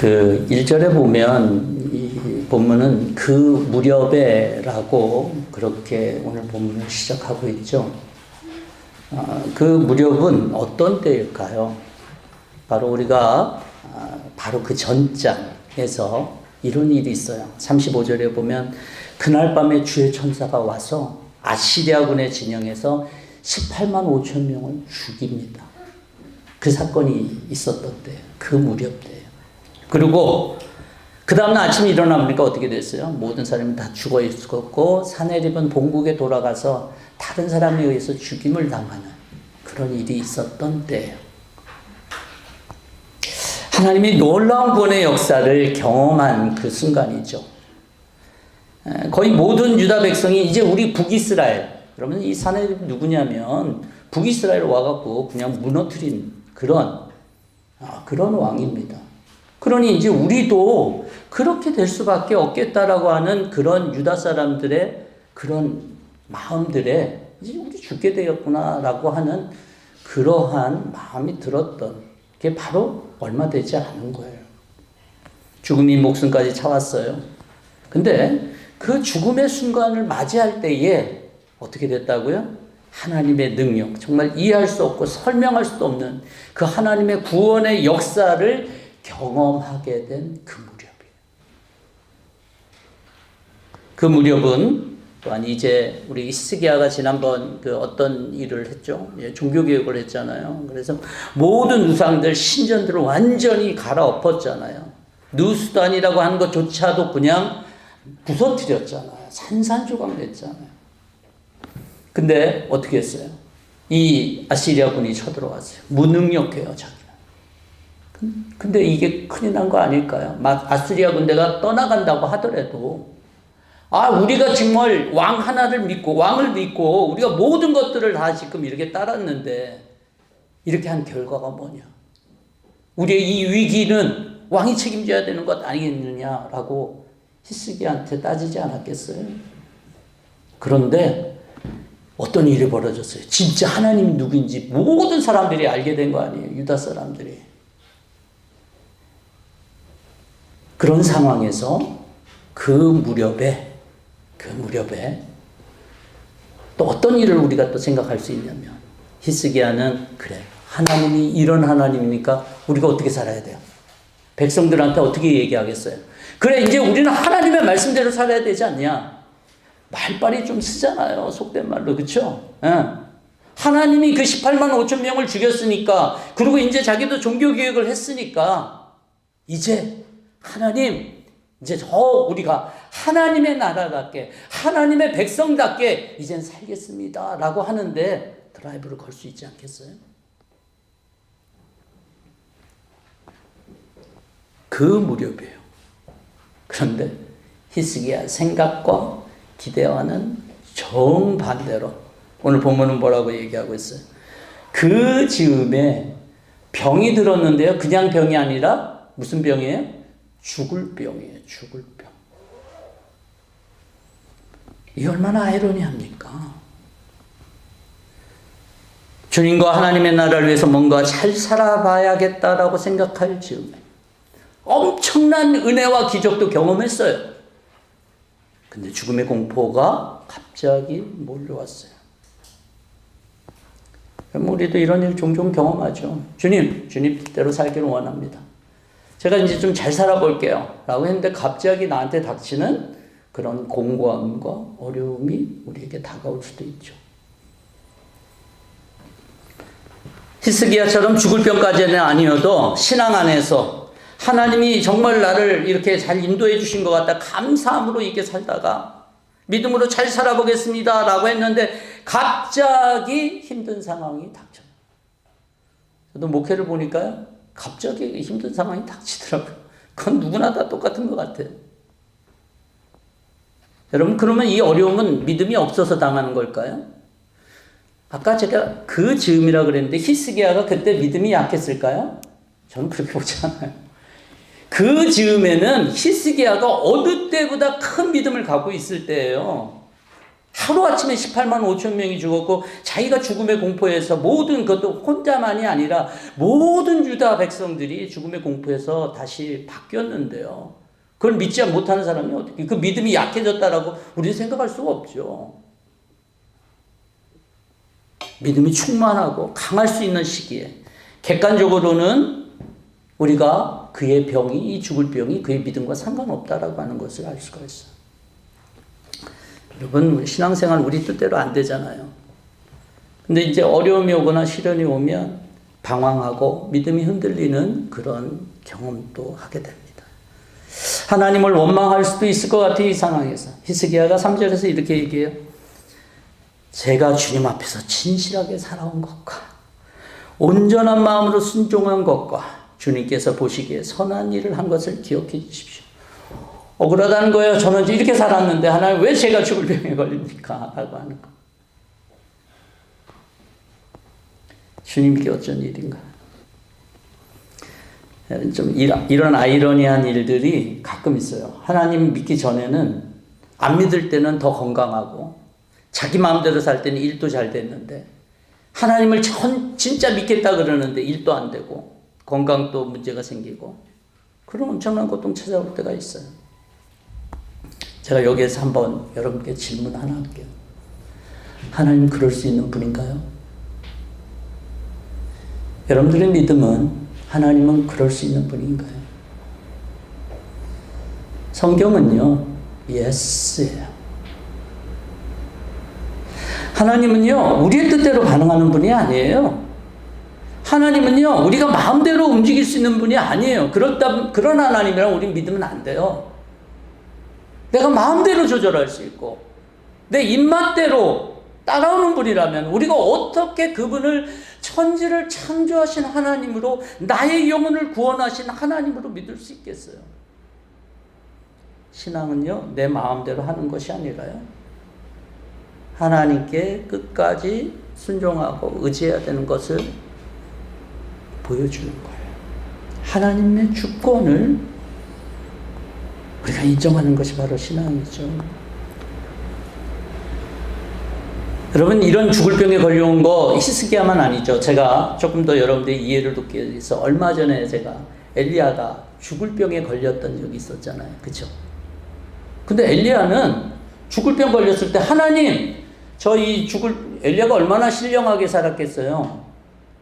그 1절에 보면 이 본문은 그 무렵에라고 그렇게 오늘 본문을 시작하고 있죠. 그 무렵은 어떤 때일까요? 바로 우리가 바로 그 전장에서 이런 일이 있어요. 35절에 보면 그날 밤에 주의 천사가 와서 아시리아군의 진영에서 18만 5천 명을 죽입니다. 그 사건이 있었던 때예요. 그 무렵 때예요. 그리고 그 다음날 아침에 일어나보니까 어떻게 됐어요? 모든 사람이 다 죽어 있었고 사내립은 본국에 돌아가서 다른 사람에 의해서 죽임을 당하는 그런 일이 있었던 때예요. 하나님이 놀라운 구원의 역사를 경험한 그 순간이죠. 거의 모든 유다 백성이 이제 우리 북이스라엘, 여러분 이 사내립 누구냐면 북이스라엘 와갖고 그냥 무너뜨린 그런 왕입니다. 그러니 이제 우리도 그렇게 될 수밖에 없겠다라고 하는 그런 유다 사람들의 그런 마음들에 이제 우리 죽게 되었구나라고 하는 그러한 마음이 들었던 게 바로 얼마 되지 않은 거예요. 죽음이 목숨까지 차왔어요. 근데 그 죽음의 순간을 맞이할 때에 어떻게 됐다고요? 하나님의 능력, 정말 이해할 수 없고 설명할 수도 없는 그 하나님의 구원의 역사를 경험하게 된 그 무렵이에요. 그 무렵은 또한 이제 우리 히스기야가 지난번 그 어떤 일을 했죠? 종교개혁을 했잖아요. 그래서 모든 우상들, 신전들을 완전히 갈아엎었잖아요. 누수단이라고 하는 것조차도 그냥 부서뜨렸잖아요. 산산조각 냈잖아요. 근데 어떻게 했어요? 이 아시리아 군이 쳐들어왔어요. 무능력해요, 자기는. 근데 이게 큰일 난 거 아닐까요? 아시리아 군대가 떠나간다고 하더라도 우리가 정말 왕 하나를 믿고 왕을 믿고 우리가 모든 것들을 다 지금 이렇게 따랐는데 이렇게 한 결과가 뭐냐? 우리의 이 위기는 왕이 책임져야 되는 것 아니겠느냐라고 히스기야한테 따지지 않았겠어요? 그런데 어떤 일이 벌어졌어요? 진짜 하나님이 누구인지 모든 사람들이 알게 된 거 아니에요? 유다 사람들이. 그런 상황에서 그 무렵에 또 어떤 일을 우리가 또 생각할 수 있냐면 히스기야는 그래 하나님이 이런 하나님이니까 우리가 어떻게 살아야 돼요? 백성들한테 어떻게 얘기하겠어요? 그래 이제 우리는 하나님의 말씀대로 살아야 되지 않냐? 말빨이 좀 쓰잖아요. 속된 말로. 그렇죠? 하나님이 그 18만 5천 명을 죽였으니까 그리고 이제 자기도 종교개혁을 했으니까 이제 하나님 이제 우리가 하나님의 나라답게 하나님의 백성답게 이젠 살겠습니다 라고 하는데 드라이브를 걸 수 있지 않겠어요? 그 무렵이에요. 그런데 히스기야 생각과 기대와는 정반대로 오늘 본문은 뭐라고 얘기하고 있어요? 그 즈음에 병이 들었는데요. 그냥 병이 아니라 무슨 병이에요? 죽을 병이에요. 죽을 병. 이게 얼마나 아이러니합니까? 주님과 하나님의 나라를 위해서 뭔가 잘 살아봐야겠다라고 생각할 즈음에 엄청난 은혜와 기적도 경험했어요. 근데 죽음의 공포가 갑자기 몰려왔어요. 그럼 우리도 이런 일 종종 경험하죠. 주님 뜻대로 살기를 원합니다. 제가 이제 좀 잘 살아볼게요. 라고 했는데 갑자기 나한테 닥치는 그런 공고함과 어려움이 우리에게 다가올 수도 있죠. 히스기야처럼 죽을 병까지는 아니어도 신앙 안에서 하나님이 정말 나를 이렇게 잘 인도해 주신 것 같다. 감사함으로 이렇게 살다가 믿음으로 잘 살아보겠습니다. 라고 했는데 갑자기 힘든 상황이 닥쳐요. 저도 목회를 보니까요. 갑자기 힘든 상황이 닥치더라고요. 그건 누구나 다 똑같은 것 같아요. 여러분 그러면 이 어려움은 믿음이 없어서 당하는 걸까요? 아까 제가 그 즈음이라 그랬는데 히스기야가 그때 믿음이 약했을까요? 저는 그렇게 보지 않아요. 그 즈음에는 히스기야가 어느 때보다 큰 믿음을 갖고 있을 때예요. 하루아침에 18만 5천 명이 죽었고 자기가 죽음의 공포에서 모든 그것도 혼자만이 아니라 모든 유다 백성들이 죽음의 공포에서 다시 바뀌었는데요. 그걸 믿지 못하는 사람이 어떻게 그 믿음이 약해졌다라고 우리는 생각할 수가 없죠. 믿음이 충만하고 강할 수 있는 시기에 객관적으로는 우리가 그의 병이 이 죽을 병이 그의 믿음과 상관없다라고 하는 것을 알 수가 있어요. 여러분 신앙생활 우리 뜻대로 안 되잖아요. 근데 이제 어려움이 오거나 시련이 오면 방황하고 믿음이 흔들리는 그런 경험도 하게 됩니다. 하나님을 원망할 수도 있을 것 같아요. 이 상황에서 히스기야가 3절에서 이렇게 얘기해요. 제가 주님 앞에서 진실하게 살아온 것과 온전한 마음으로 순종한 것과 주님께서 보시기에 선한 일을 한 것을 기억해 주십시오. 억울하다는 거예요. 저는 이렇게 살았는데 하나님 왜 제가 죽을 병에 걸립니까? 라고 하는 거. 주님께 어쩐 일인가. 좀 이런 아이러니한 일들이 가끔 있어요. 하나님 믿기 전에는 안 믿을 때는 더 건강하고 자기 마음대로 살 때는 일도 잘 됐는데 하나님을 진짜 믿겠다 그러는데 일도 안 되고 건강도 문제가 생기고 그런 엄청난 고통 찾아올 때가 있어요. 제가 여기에서 한번 여러분께 질문 하나 할게요. 하나님 그럴 수 있는 분인가요? 여러분들의 믿음은 하나님은 그럴 수 있는 분인가요? 성경은요, 예스예요. 하나님은요, 우리의 뜻대로 반응하는 분이 아니에요. 하나님은요, 우리가 마음대로 움직일 수 있는 분이 아니에요. 그런 하나님이랑 우리 믿으면 안 돼요. 내가 마음대로 조절할 수 있고 내 입맛대로 따라오는 분이라면 우리가 어떻게 그분을 천지를 창조하신 하나님으로 나의 영혼을 구원하신 하나님으로 믿을 수 있겠어요? 신앙은요, 내 마음대로 하는 것이 아니라요, 하나님께 끝까지 순종하고 의지해야 되는 것을 보여주는 거예요. 하나님의 주권을 우리가 인정하는 것이 바로 신앙이죠. 여러분 이런 죽을 병에 걸려온 거 히스기야만 아니죠. 제가 조금 더 여러분들의 이해를 돕기 위해서 얼마 전에 제가 엘리야가 죽을 병에 걸렸던 적이 있었잖아요. 그렇죠? 근데 엘리야는 죽을 병 걸렸을 때 하나님 엘리야가 얼마나 신령하게 살았겠어요.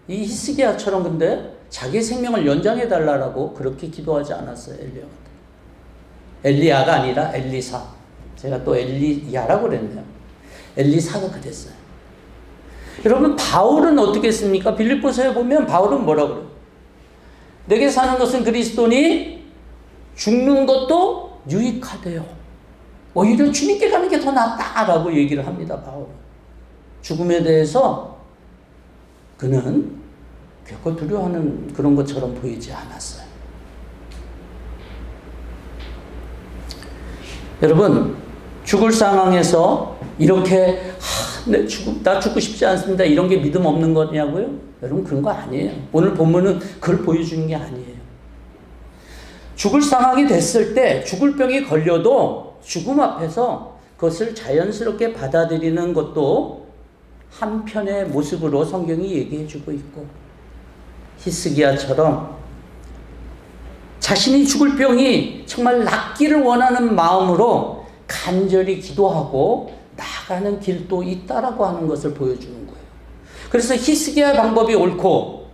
이 히스기야처럼 근데 자기 생명을 연장해 달라고 그렇게 기도하지 않았어요. 엘리야가 아니라 엘리사. 제가 또 엘리야라고 그랬네요. 엘리사가 그랬어요. 여러분 바울은 어떻게 했습니까? 빌립보서에 보면 바울은 뭐라고 그래요? 내게 사는 것은 그리스도니 죽는 것도 유익하대요. 오히려 주님께 가는 게 더 낫다라고 얘기를 합니다. 바울은. 죽음에 대해서 그는 결코 두려워하는 그런 것처럼 보이지 않았어요. 여러분 죽을 상황에서 이렇게 나 죽고 싶지 않습니다 이런 게 믿음 없는 거냐고요? 여러분 그런 거 아니에요. 오늘 본문은 그걸 보여주는 게 아니에요. 죽을 상황이 됐을 때 죽을 병이 걸려도 죽음 앞에서 그것을 자연스럽게 받아들이는 것도 한편의 모습으로 성경이 얘기해 주고 있고, 히스기야처럼 자신이 죽을 병이 정말 낫기를 원하는 마음으로 간절히 기도하고 나아가는 길도 있다라고 하는 것을 보여주는 거예요. 그래서 히스기야의 방법이 옳고,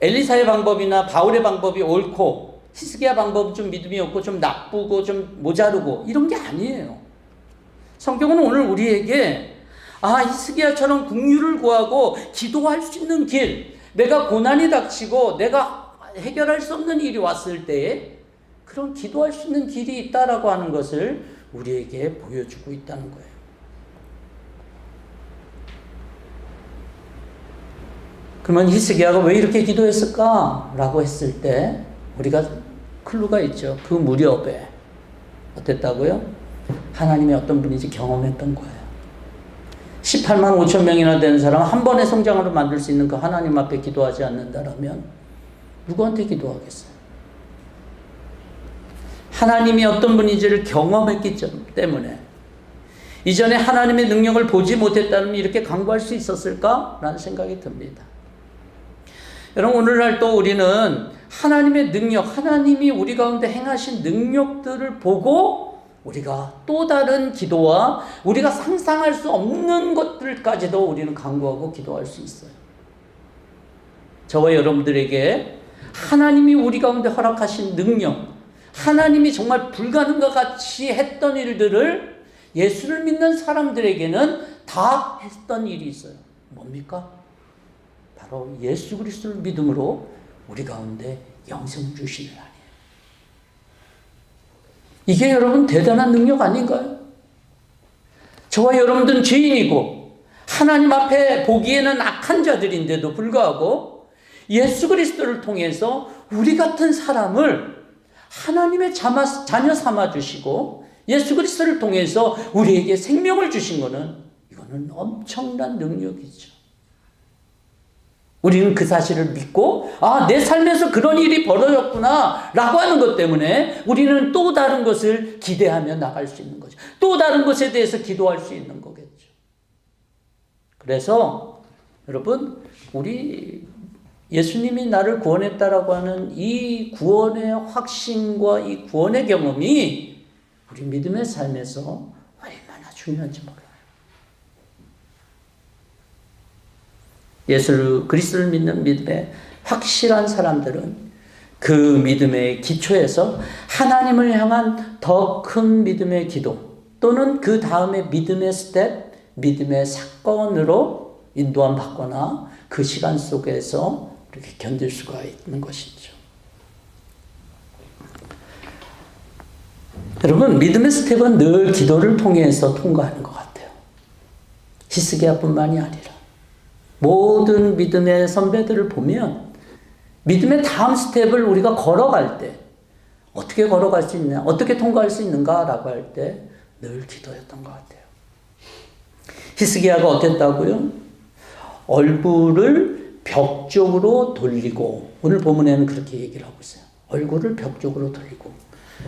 엘리사의 방법이나 바울의 방법이 옳고, 히스기야 방법은 좀 믿음이 없고 좀 나쁘고 좀 모자르고 이런 게 아니에요. 성경은 오늘 우리에게 히스기야처럼 긍휼을 구하고 기도할 수 있는 길, 내가 고난이 닥치고 내가 해결할 수 없는 일이 왔을 때에 그런 기도할 수 있는 길이 있다라고 하는 것을 우리에게 보여주고 있다는 거예요. 그러면 히스기야가 왜 이렇게 기도했을까라고 했을 때 우리가 클루가 있죠. 그 무렵에 어땠다고요? 하나님이 어떤 분인지 경험했던 거예요. 18만 5천 명이나 되는 사람 한 번의 성장으로 만들 수 있는 그 하나님 앞에 기도하지 않는다라면 누구한테 기도하겠어요? 하나님이 어떤 분인지를 경험했기 때문에 이전에 하나님의 능력을 보지 못했다면 이렇게 강구할 수 있었을까라는 생각이 듭니다. 여러분, 오늘날 또 우리는 하나님의 능력, 하나님이 우리 가운데 행하신 능력들을 보고 우리가 또 다른 기도와 우리가 상상할 수 없는 것들까지도 우리는 간구하고 기도할 수 있어요. 저와 여러분들에게 하나님이 우리 가운데 허락하신 능력, 하나님이 정말 불가능과 같이 했던 일들을 예수를 믿는 사람들에게는 다 했던 일이 있어요. 뭡니까? 바로 예수 그리스도를 믿음으로 우리 가운데 영생 주시는 아니에요. 이게 여러분 대단한 능력 아닌가요? 저와 여러분들은 죄인이고 하나님 앞에 보기에는 악한 자들인데도 불구하고 예수 그리스도를 통해서 우리 같은 사람을 하나님의 자녀 삼아 주시고 예수 그리스도를 통해서 우리에게 생명을 주신 것은 이거는 엄청난 능력이죠. 우리는 그 사실을 믿고 내 삶에서 그런 일이 벌어졌구나 라고 하는 것 때문에 우리는 또 다른 것을 기대하며 나갈 수 있는 거죠. 또 다른 것에 대해서 기도할 수 있는 거겠죠. 그래서 여러분, 우리 예수님이 나를 구원했다라고 하는 이 구원의 확신과 이 구원의 경험이 우리 믿음의 삶에서 얼마나 중요한지 몰라요. 예수 그리스도를 믿는 믿음의 확실한 사람들은 그 믿음의 기초에서 하나님을 향한 더 큰 믿음의 기도 또는 그 다음에 믿음의 스텝, 믿음의 사건으로 인도함 받거나 그 시간 속에서 이렇게 견딜 수가 있는 것이죠. 여러분, 믿음의 스텝은 늘 기도를 통해서 통과하는 것 같아요. 히스기야뿐만이 아니라 모든 믿음의 선배들을 보면 믿음의 다음 스텝을 우리가 걸어갈 때 어떻게 걸어갈 수 있냐, 어떻게 통과할 수 있는가라고 할 때 늘 기도였던 것 같아요. 히스기야가 어땠다고요? 얼굴을 벽 쪽으로 돌리고, 오늘 본문에는 그렇게 얘기를 하고 있어요. 얼굴을 벽 쪽으로 돌리고.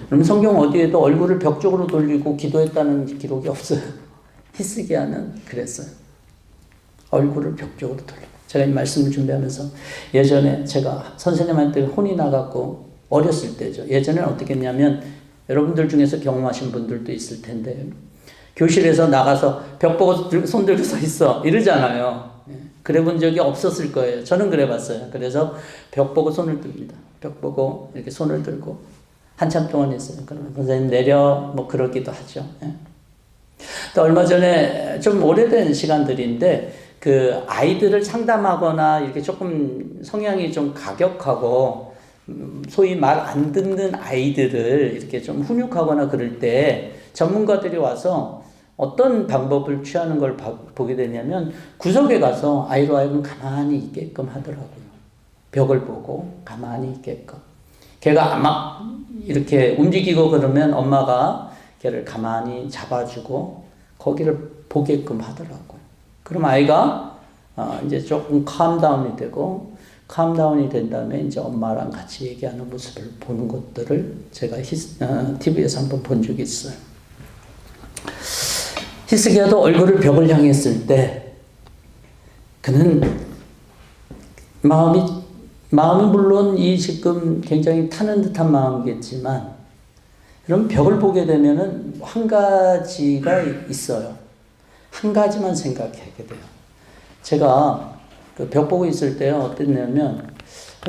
그럼 성경 어디에도 얼굴을 벽 쪽으로 돌리고 기도했다는 기록이 없어요. 히스기야는 그랬어요. 얼굴을 벽 쪽으로 돌리고. 제가 이 말씀을 준비하면서 예전에 제가 선생님한테 혼이 나갖고 어렸을 때죠. 예전에는 어떻게 했냐면 여러분들 중에서 경험하신 분들도 있을 텐데 교실에서 나가서 벽 보고 손 들고 서 있어 이러잖아요. 그래 본 적이 없었을 거예요. 저는 그래 봤어요. 그래서 벽 보고 손을 듭니다. 벽 보고 이렇게 손을 들고 한참 동안 했어요. 그러면 선생님 내려 뭐 그러기도 하죠. 또 얼마 전에 좀 오래된 시간들인데 그 아이들을 상담하거나 이렇게 조금 성향이 좀 가격하고 소위 말 안 듣는 아이들을 이렇게 좀 훈육하거나 그럴 때 전문가들이 와서 어떤 방법을 취하는 걸 보게 되냐면 구석에 가서 아이로 하여금 가만히 있게끔 하더라고요. 벽을 보고 가만히 있게끔. 걔가 막 이렇게 움직이고 그러면 엄마가 걔를 가만히 잡아주고 거기를 보게끔 하더라고요. 그럼 아이가 이제 조금 캄다운이 되고 캄다운이 된 다음에 이제 엄마랑 같이 얘기하는 모습을 보는 것들을 제가 TV에서 한번 본 적이 있어요. 히스기야도 얼굴을 벽을 향했을 때 그는 마음이 물론 이 지금 굉장히 타는 듯한 마음이겠지만 그럼 벽을 보게 되면은 한 가지가 있어요. 한 가지만 생각하게 돼요. 제가 그 벽 보고 있을 때 어땠냐면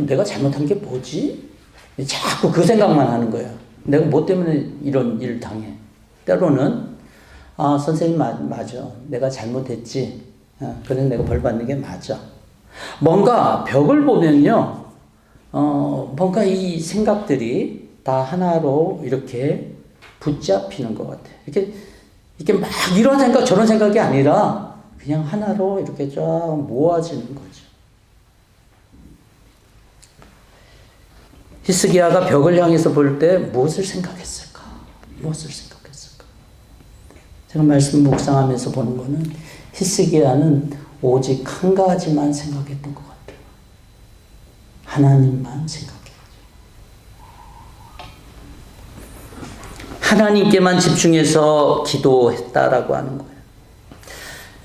내가 잘못한 게 뭐지? 자꾸 그 생각만 하는 거예요. 내가 뭐 때문에 이런 일을 당해? 때로는 선생님 맞아. 내가 잘못했지. 그래서 내가 벌 받는 게 맞아. 뭔가 벽을 보면요. 뭔가 이 생각들이 다 하나로 이렇게 붙잡히는 것 같아요. 이렇게 막 이런 생각 저런 생각이 아니라 그냥 하나로 이렇게 쫙 모아지는 거죠. 히스기야가 벽을 향해서 볼 때 무엇을 생각했을까? 제가 말씀 묵상하면서 보는 거는 히스기야는 오직 한 가지만 생각했던 것 같아요. 하나님만 생각했죠. 하나님께만 집중해서 기도했다라고 하는 거예요.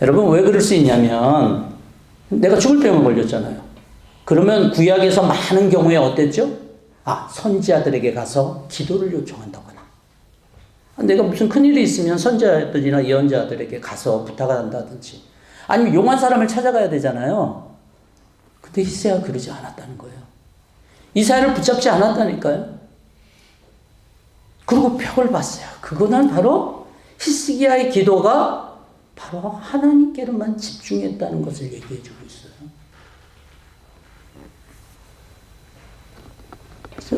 여러분, 왜 그럴 수 있냐면 내가 죽을 병에 걸렸잖아요. 그러면 구약에서 많은 경우에 어땠죠? 선지자들에게 가서 기도를 요청한다거나, 내가 무슨 큰일이 있으면 선지자들이나 예언자들에게 가서 부탁을 한다든지, 아니면 용한 사람을 찾아가야 되잖아요. 근데 히스기야가 그러지 않았다는 거예요. 이사야를 붙잡지 않았다니까요. 그리고 벽을 봤어요. 그거는 바로 히스기야의 기도가 바로 하나님께로만 집중했다는 것을 얘기해 주고 있어요.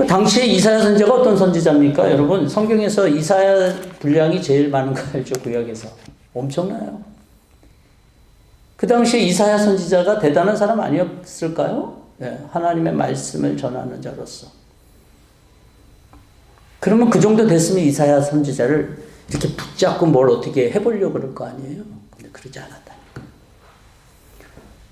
당시에 이사야 선지자가 어떤 선지자입니까? 여러분, 성경에서 이사야 분량이 제일 많은 거 알죠? 구약에서. 엄청나요. 그 당시에 이사야 선지자가 대단한 사람 아니었을까요? 네, 하나님의 말씀을 전하는 자로서. 그러면 그 정도 됐으면 이사야 선지자를 이렇게 붙잡고 뭘 어떻게 해보려고 그럴 거 아니에요? 근데 그러지 않았다니까.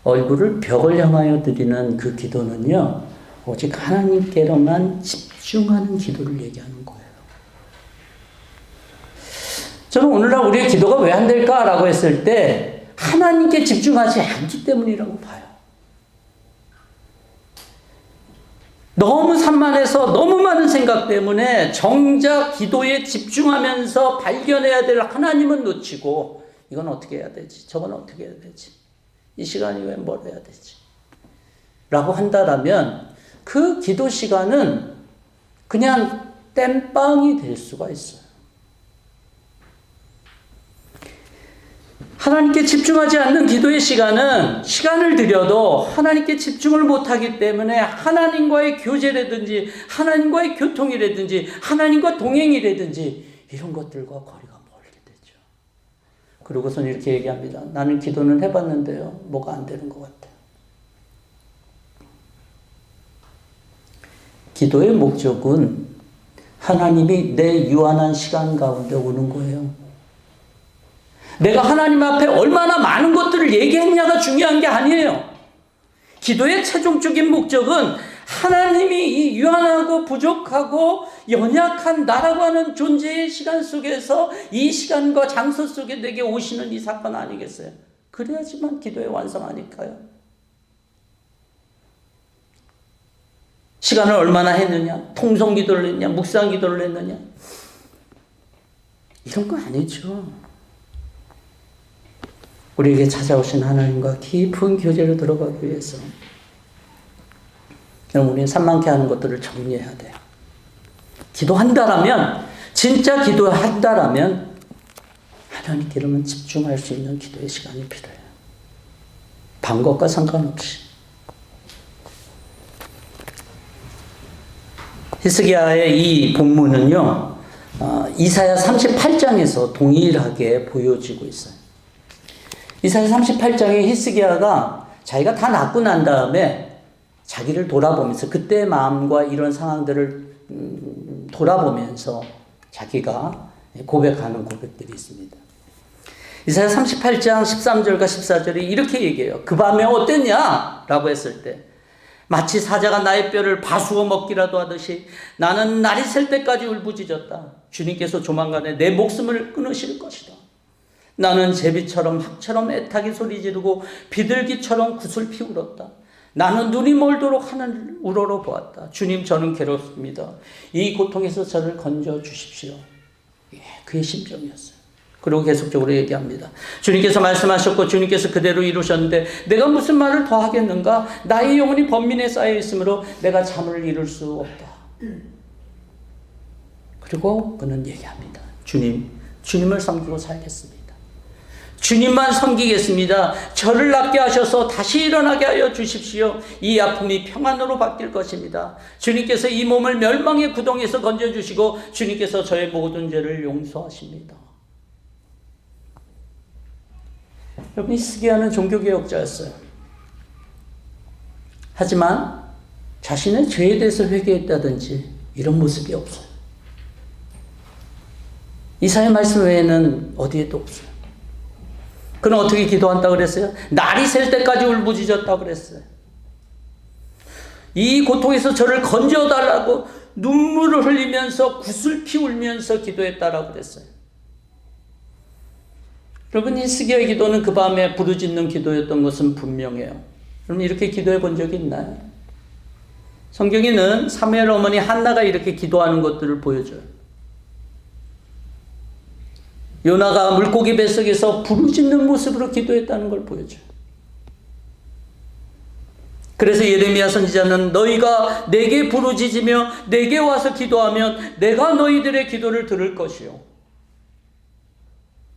얼굴을 벽을 향하여 드리는 그 기도는요, 오직 하나님께로만 집중하는 기도를 얘기하는 거예요. 저는 오늘날 우리의 기도가 왜 안 될까라고 했을 때 하나님께 집중하지 않기 때문이라고 봐요. 너무 산만해서 너무 많은 생각 때문에 정작 기도에 집중하면서 발견해야 될 하나님은 놓치고, 이건 어떻게 해야 되지? 저건 어떻게 해야 되지? 이 시간 이후에 뭘 해야 되지? 라고 한다라면 그 기도 시간은 그냥 땜빵이 될 수가 있어요. 하나님께 집중하지 않는 기도의 시간은 시간을 들여도 하나님께 집중을 못하기 때문에 하나님과의 교제라든지 하나님과의 교통이라든지 하나님과 동행이라든지 이런 것들과 거리가 멀게 되죠. 그러고선 이렇게 얘기합니다. 나는 기도는 해봤는데요, 뭐가 안 되는 것 같아요. 기도의 목적은 하나님이 내 유한한 시간 가운데 오는 거예요. 내가 하나님 앞에 얼마나 많은 것들을 얘기했냐가 중요한 게 아니에요. 기도의 최종적인 목적은 하나님이 이 유한하고 부족하고 연약한 나라고 하는 존재의 시간 속에서 이 시간과 장소 속에 내게 오시는 이 사건 아니겠어요? 그래야지만 기도의 완성 아닐까요? 시간을 얼마나 했느냐? 통성 기도를 했냐? 묵상 기도를 했느냐? 이런 거 아니죠. 우리에게 찾아오신 하나님과 깊은 교제로 들어가기 위해서 여러분, 우리는 산만케 하는 것들을 정리해야 돼요. 기도한다라면, 진짜 기도한다라면 하나님께로만 집중할 수 있는 기도의 시간이 필요해요. 방법과 상관없이. 히스기야의 이 본문은요, 이사야 38장에서 동일하게 보여지고 있어요. 이사야 38장에 히스기야가 자기가 다 낫고 난 다음에 자기를 돌아보면서 그때의 마음과 이런 상황들을 돌아보면서 자기가 고백하는 고백들이 있습니다. 이사야 38장 13절과 14절에 이렇게 얘기해요. 그 밤에 어땠냐? 라고 했을 때 마치 사자가 나의 뼈를 바수어 먹기라도 하듯이 나는 날이 셀 때까지 울부짖었다. 주님께서 조만간에 내 목숨을 끊으실 것이다. 나는 제비처럼 학처럼 애타게 소리 지르고 비둘기처럼 구슬피 울었다. 나는 눈이 멀도록 하늘 우러러 보았다. 주님, 저는 괴롭습니다. 이 고통에서 저를 건져 주십시오. 그의 심정이었어요. 그리고 계속적으로 얘기합니다. 주님께서 말씀하셨고 주님께서 그대로 이루셨는데 내가 무슨 말을 더 하겠는가? 나의 영혼이 번민에 쌓여 있으므로 내가 잠을 이룰 수 없다. 그리고 그는 얘기합니다. 주님을 섬기고 살겠습니다. 주님만 섬기겠습니다. 저를 낫게 하셔서 다시 일어나게 하여 주십시오. 이 아픔이 평안으로 바뀔 것입니다. 주님께서 이 몸을 멸망의 구덩이에서 건져주시고 주님께서 저의 모든 죄를 용서하십니다. 여러분, 히스기야는 종교개혁자였어요. 하지만 자신의 죄에 대해서 회개했다든지 이런 모습이 없어요. 이사야 말씀 외에는 어디에도 없어요. 그는 어떻게 기도한다고 그랬어요? 날이 셀 때까지 울부짖었다고 그랬어요. 이 고통에서 저를 건져달라고 눈물을 흘리면서 구슬피 울면서 기도했다라고 그랬어요. 여러분, 히스기야의 기도는 그 밤에 부르짖는 기도였던 것은 분명해요. 여러분, 이렇게 기도해 본 적이 있나요? 성경에는 사무엘 어머니 한나가 이렇게 기도하는 것들을 보여줘요. 요나가 물고기 뱃속에서 부르짖는 모습으로 기도했다는 걸 보여줘요. 그래서 예레미야 선지자는 너희가 내게 부르짖으며 내게 와서 기도하면 내가 너희들의 기도를 들을 것이요.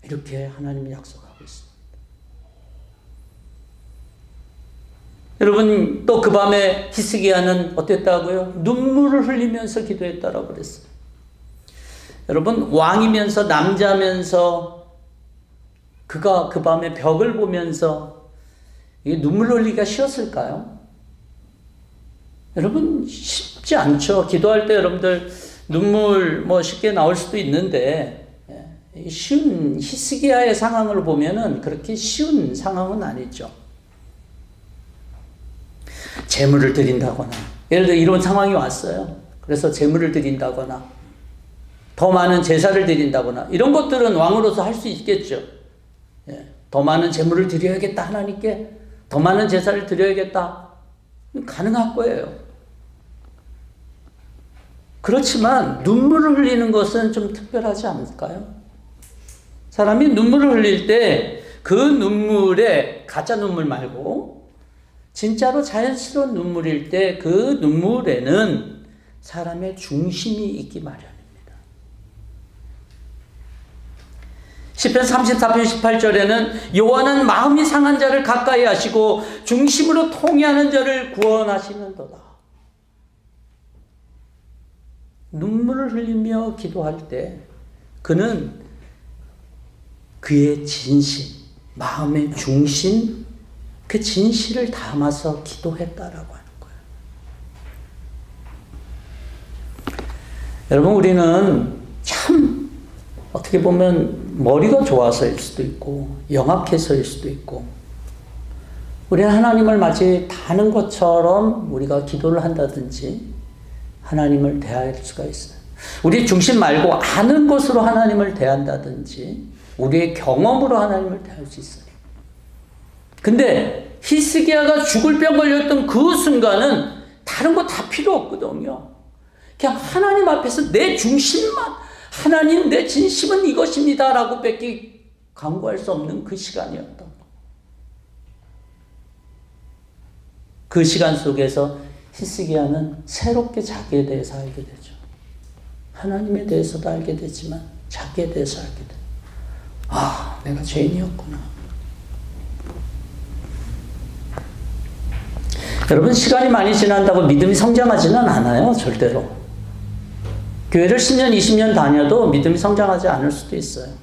이렇게 하나님이 약속하고 있습니다. 여러분, 또 그 밤에 히스기야는 어땠다고요? 눈물을 흘리면서 기도했다라고 그랬어요. 여러분, 왕이면서 남자면서 그가 그 밤에 벽을 보면서 이게 눈물 흘리기가 쉬웠을까요? 여러분, 쉽지 않죠. 기도할 때 여러분들 눈물 쉽게 나올 수도 있는데, 쉬운 히스기야의 상황을 보면은 그렇게 쉬운 상황은 아니죠. 제물을 드린다거나, 예를 들어 이런 상황이 왔어요. 그래서 제물을 드린다거나, 더 많은 제사를 드린다거나, 이런 것들은 왕으로서 할 수 있겠죠. 더 많은 제물을 드려야겠다, 하나님께. 더 많은 제사를 드려야겠다. 가능할 거예요. 그렇지만 눈물을 흘리는 것은 좀 특별하지 않을까요? 사람이 눈물을 흘릴 때 그 눈물에 가짜 눈물 말고 진짜로 자연스러운 눈물일 때 그 눈물에는 사람의 중심이 있기 마련입니다. 시편 34편 18절에는 여호와는 마음이 상한 자를 가까이 하시고 중심으로 통회하는 자를 구원하시는도다. 눈물을 흘리며 기도할 때 그는 그의 진심, 마음의 중심, 그 진실을 담아서 기도했다라고 하는 거예요. 여러분, 우리는 참 어떻게 보면 머리가 좋아서일 수도 있고 영악해서일 수도 있고 우리는 하나님을 마치 다는 것처럼 우리가 기도를 한다든지 하나님을 대할 수가 있어요. 우리 중심 말고 아는 것으로 하나님을 대한다든지 우리의 경험으로 하나님을 대할 수 있어요. 근데 히스기야가 죽을 병 걸렸던 그 순간은 다른 거 다 필요 없거든요. 그냥 하나님 앞에서 내 중심만, 하나님 내 진심은 이것입니다 라고 밖에 강구할 수 없는 그 시간이었던 거. 그 시간 속에서 히스기야는 새롭게 자기에 대해서 알게 되죠. 하나님에 대해서도 알게 되지만 자기에 대해서 알게 돼요. 아, 내가 죄인이었구나. 여러분, 시간이 많이 지난다고 믿음이 성장하지는 않아요. 절대로. 교회를 10년, 20년 다녀도 믿음이 성장하지 않을 수도 있어요.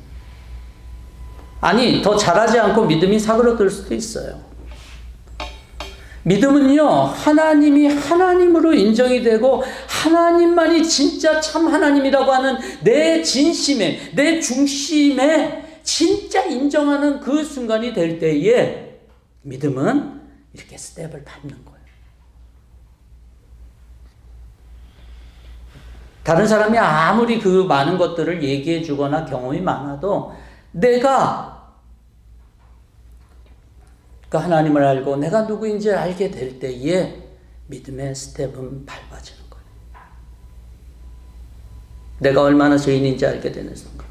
아니, 더 잘하지 않고 믿음이 사그러들 수도 있어요. 믿음은요, 하나님이 하나님으로 인정이 되고 하나님만이 진짜 참 하나님이라고 하는 내 진심에, 내 중심에 진짜 인정하는 그 순간이 될 때에 믿음은 이렇게 스텝을 밟는 거예요. 다른 사람이 아무리 그 많은 것들을 얘기해 주거나 경험이 많아도 내가 그 하나님을 알고 내가 누구인지 알게 될 때에 믿음의 스텝은 밟아지는 거예요. 내가 얼마나 죄인인지 알게 되는 순간.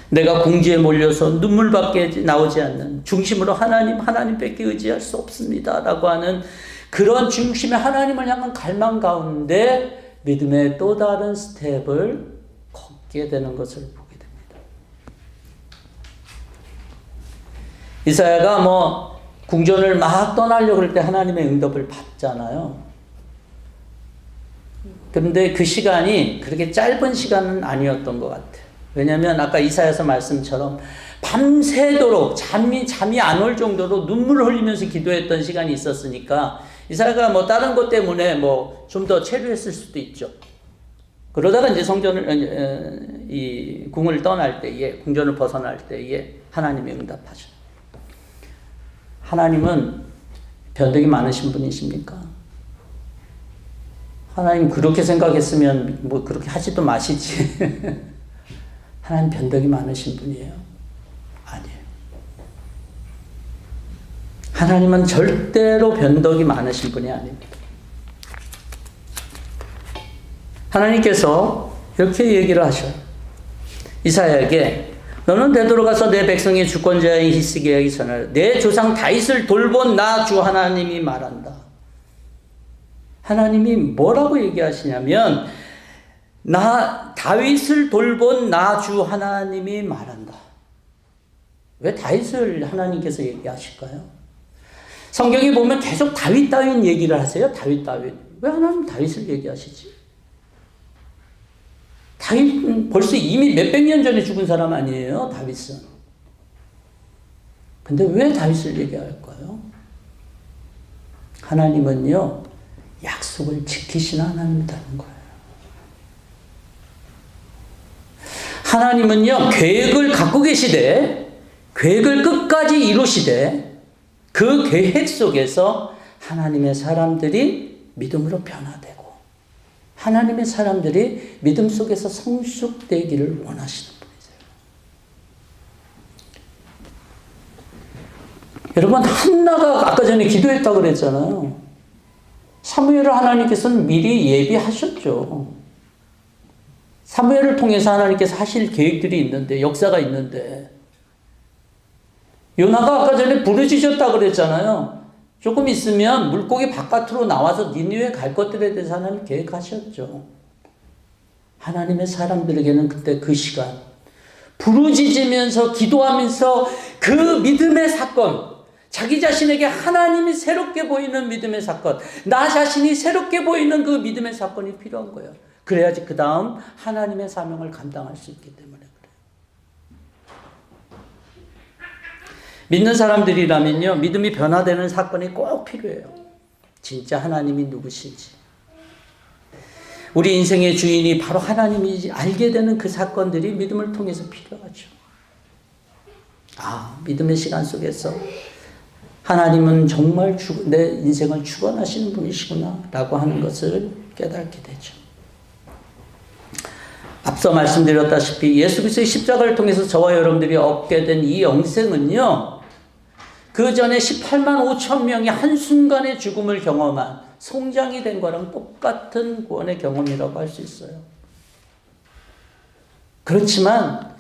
내가 공지에 몰려서 눈물밖에 나오지 않는 중심으로 하나님밖에 의지할 수 없습니다 라고 하는 그런 중심의 하나님을 향한 갈망 가운데 믿음의 또 다른 스텝을 걷게 되는 것을 보게 됩니다. 이사야가 궁전을 막 떠나려고 할 때 하나님의 응답을 받잖아요. 그런데 그 시간이 그렇게 짧은 시간은 아니었던 것 같아요. 왜냐하면 아까 이사야서 말씀처럼 밤새도록 잠이 안 올 정도로 눈물을 흘리면서 기도했던 시간이 있었으니까 이사야가 다른 것 때문에 좀 더 체류했을 수도 있죠. 그러다가 이제 이 궁을 떠날 때에, 궁전을 벗어날 때에 하나님이 응답하죠. 하나님은 변덕이 많으신 분이십니까? 하나님 그렇게 생각했으면 뭐 그렇게 하지도 마시지. 하나님 변덕이 많으신 분이에요? 아니에요. 하나님은 절대로 변덕이 많으신 분이 아닙니다. 하나님께서 이렇게 얘기를 하셔요. 이사야에게 너는 되돌아가서 내 백성의 주권자인 히스기야에게 전하라. 내 조상 다윗을 돌본 나 주 하나님이 말한다. 하나님이 뭐라고 얘기하시냐면 나 다윗을 돌본 나 주 하나님이 말한다. 왜 다윗을 하나님께서 얘기하실까요? 성경에 보면 계속 다윗 얘기를 하세요. 다윗. 왜 하나님 다윗을 얘기하시지? 다윗은 벌써 이미 몇백 년 전에 죽은 사람 아니에요, 다윗은. 근데 왜 다윗을 얘기할까요? 하나님은요, 약속을 지키시는 하나님이라는 거예요. 하나님은요, 계획을 갖고 계시되, 계획을 끝까지 이루시되, 그 계획 속에서 하나님의 사람들이 믿음으로 변화되고, 하나님의 사람들이 믿음 속에서 성숙되기를 원하시는 분이세요. 여러분, 한나가 아까 전에 기도했다고 그랬잖아요. 사무엘을 하나님께서는 미리 예비하셨죠. 사무엘을 통해서 하나님께서 하실 계획들이 있는데, 역사가 있는데, 요나가 아까 전에 부르짖었다고 그랬잖아요. 조금 있으면 물고기 바깥으로 나와서 니느웨 갈 것들에 대해서 하나님 계획하셨죠. 하나님의 사람들에게는 그때 그 시간, 부르짖으면서 기도하면서 그 믿음의 사건, 자기 자신에게 하나님이 새롭게 보이는 믿음의 사건, 나 자신이 새롭게 보이는 그 믿음의 사건이 필요한 거예요. 그래야지 그 다음 하나님의 사명을 감당할 수 있기 때문에 그래요. 믿는 사람들이라면요, 믿음이 변화되는 사건이 꼭 필요해요. 진짜 하나님이 누구신지. 우리 인생의 주인이 바로 하나님이지 알게 되는 그 사건들이 믿음을 통해서 필요하죠. 믿음의 시간 속에서 하나님은 정말 내 인생을 주관하시는 분이시구나 라고 하는 것을 깨닫게 되죠. 앞서 말씀드렸다시피 예수 그리스도의 십자가를 통해서 저와 여러분들이 얻게 된 이 영생은요, 그 전에 18만 5천 명이 한순간의 죽음을 경험한 송장이 된 거랑 똑같은 구원의 경험이라고 할 수 있어요. 그렇지만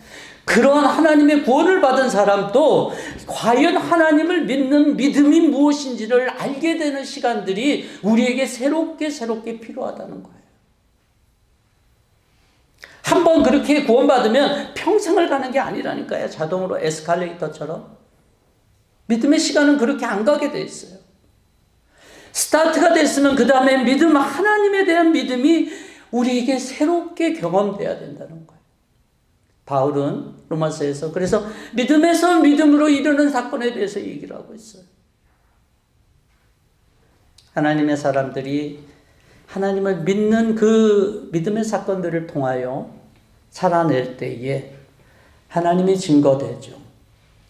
그러한 하나님의 구원을 받은 사람도 과연 하나님을 믿는 믿음이 무엇인지를 알게 되는 시간들이 우리에게 새롭게 필요하다는 거예요. 한번 그렇게 구원받으면 평생을 가는 게 아니라니까요. 자동으로 에스컬레이터처럼. 믿음의 시간은 그렇게 안 가게 돼 있어요. 스타트가 됐으면 그 다음에 믿음, 하나님에 대한 믿음이 우리에게 새롭게 경험돼야 된다는 거예요. 바울은 로마서에서 그래서 믿음에서 믿음으로 이르는 사건에 대해서 얘기를 하고 있어요. 하나님의 사람들이 하나님을 믿는 그 믿음의 사건들을 통하여 살아낼 때에 하나님이 증거되죠.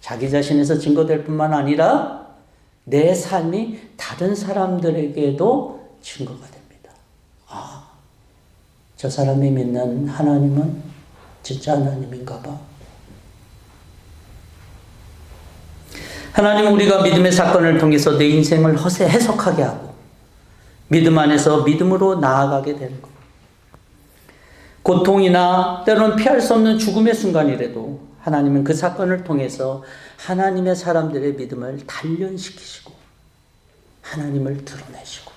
자기 자신에서 증거될 뿐만 아니라 내 삶이 다른 사람들에게도 증거가 됩니다. 저 사람이 믿는 하나님은 진짜 하나님인가 봐. 하나님은 우리가 믿음의 사건을 통해서 내 인생을 해석하게 하고 믿음 안에서 믿음으로 나아가게 되는 것. 고통이나 때로는 피할 수 없는 죽음의 순간이라도 하나님은 그 사건을 통해서 하나님의 사람들의 믿음을 단련시키시고 하나님을 드러내시고.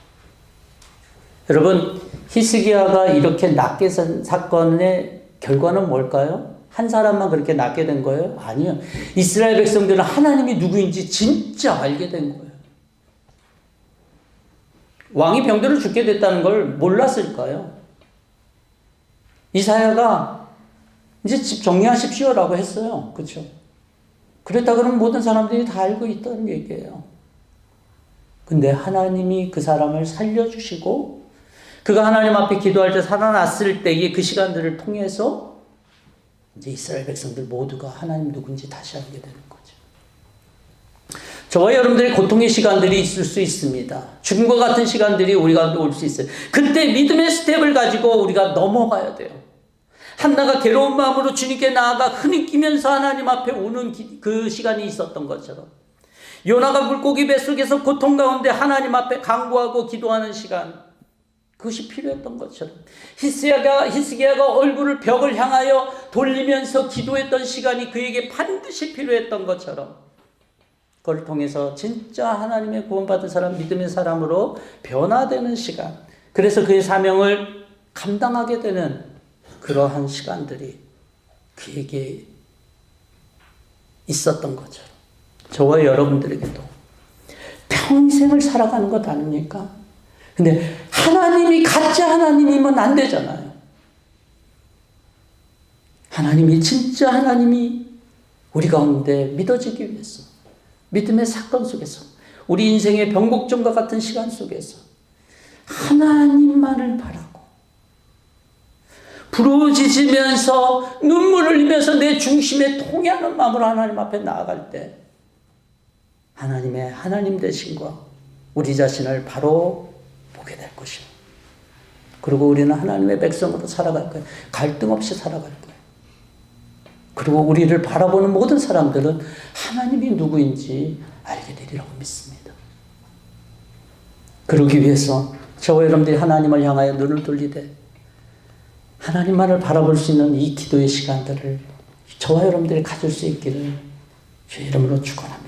여러분, 히스기야가 이렇게 낫게 산 사건의 결과는 뭘까요? 한 사람만 그렇게 낫게 된 거예요? 아니요. 이스라엘 백성들은 하나님이 누구인지 진짜 알게 된 거예요. 왕이 병들어 죽게 됐다는 걸 몰랐을까요? 이사야가 이제 집 정리하십시오라고 했어요. 그렇죠? 그랬다 그러면 모든 사람들이 다 알고 있다는 얘기예요. 근데 하나님이 그 사람을 살려주시고 그가 하나님 앞에 기도할 때 살아났을 때의 그 시간들을 통해서 이제 이스라엘 백성들 모두가 하나님 누군지 다시 알게 되는 거죠. 저와 여러분들의 고통의 시간들이 있을 수 있습니다. 죽음과 같은 시간들이 우리 가운데 올 수 있어요. 그때 믿음의 스텝을 가지고 우리가 넘어가야 돼요. 한나가 괴로운 마음으로 주님께 나아가 흐느끼면서 하나님 앞에 오는 그 시간이 있었던 것처럼, 요나가 물고기 뱃속에서 고통 가운데 하나님 앞에 간구하고 기도하는 시간, 그것이 필요했던 것처럼, 히스기야가 얼굴을 벽을 향하여 돌리면서 기도했던 시간이 그에게 반드시 필요했던 것처럼, 그걸 통해서 진짜 하나님의 구원받은 사람, 믿음의 사람으로 변화되는 시간, 그래서 그의 사명을 감당하게 되는 그러한 시간들이 그에게 있었던 것처럼, 저와 여러분들에게도 평생을 살아가는 것 아닙니까? 근데 하나님이 가짜 하나님이면 안 되잖아요. 하나님이 진짜 하나님이 우리 가운데 믿어지기 위해서, 믿음의 사건 속에서, 우리 인생의 변곡점과 같은 시간 속에서 하나님만을 바라고 부르짖으면서 눈물을 흘리면서 내 중심에 통하는 마음으로 하나님 앞에 나아갈 때 하나님의 하나님 되심과 우리 자신을 바로 보게 될 것이고, 그리고 우리는 하나님의 백성으로 살아갈 거예요. 갈등 없이 살아갈 거예요. 그리고 우리를 바라보는 모든 사람들은 하나님이 누구인지 알게 되리라고 믿습니다. 그러기 위해서 저와 여러분들이 하나님을 향하여 눈을 돌리되 하나님만을 바라볼 수 있는 이 기도의 시간들을 저와 여러분들이 가질 수 있기를 주의 이름으로 축원합니다.